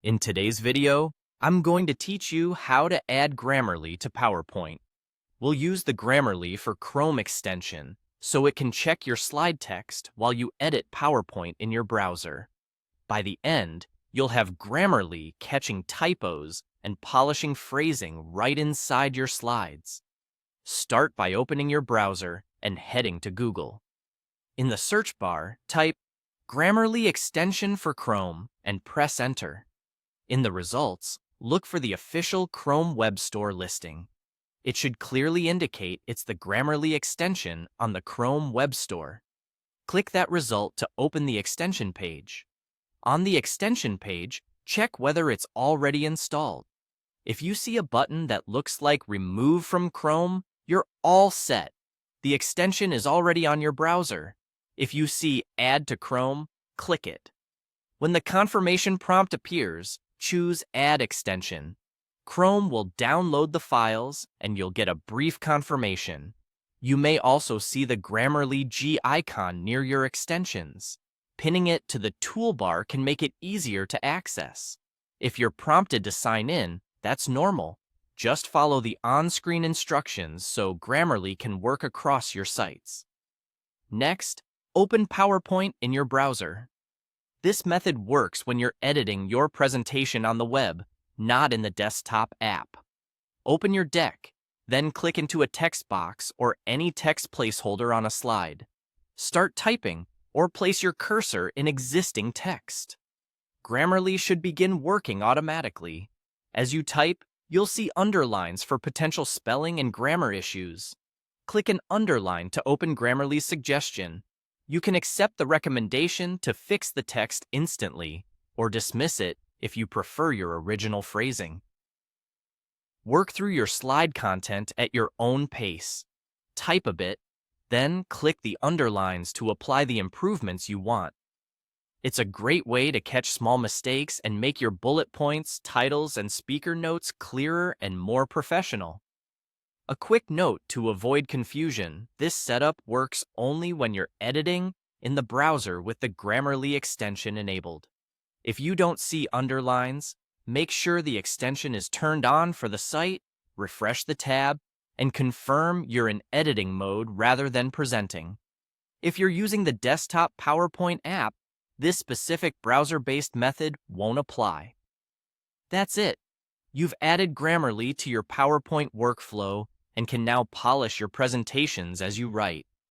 In today's video, I'm going to teach you how to add Grammarly to PowerPoint. We'll use the Grammarly for Chrome extension so it can check your slide text while you edit PowerPoint in your browser. By the end, you'll have Grammarly catching typos and polishing phrasing right inside your slides. Start by opening your browser and heading to Google. In the search bar, type Grammarly extension for Chrome and press enter. In the results, look for the official Chrome Web Store listing. It should clearly indicate it's the Grammarly extension on the Chrome Web Store. Click that result to open the extension page. On the extension page, check whether it's already installed. If you see a button that looks like Remove from Chrome, you're all set. The extension is already on your browser. If you see Add to Chrome, click it. When the confirmation prompt appears, choose Add Extension. Chrome will download the files and you'll get a brief confirmation. You may also see the Grammarly G icon near your extensions. Pinning it to the toolbar can make it easier to access. If you're prompted to sign in, that's normal. Just follow the on-screen instructions so Grammarly can work across your sites. Next, open PowerPoint in your browser. This method works when you're editing your presentation on the web, not in the desktop app. Open your deck, then click into a text box or any text placeholder on a slide. Start typing or place your cursor in existing text. Grammarly should begin working automatically. As you type, you'll see underlines for potential spelling and grammar issues. Click an underline to open Grammarly's suggestion. You can accept the recommendation to fix the text instantly, or dismiss it if you prefer your original phrasing. Work through your slide content at your own pace. Type a bit, then click the underlines to apply the improvements you want. It's a great way to catch small mistakes and make your bullet points, titles, and speaker notes clearer and more professional. A quick note to avoid confusion: this setup works only when you're editing in the browser with the Grammarly extension enabled. If you don't see underlines, make sure the extension is turned on for the site, refresh the tab, and confirm you're in editing mode rather than presenting. If you're using the desktop PowerPoint app, this specific browser-based method won't apply. That's it. You've added Grammarly to your PowerPoint workflow and can now polish your presentations as you write.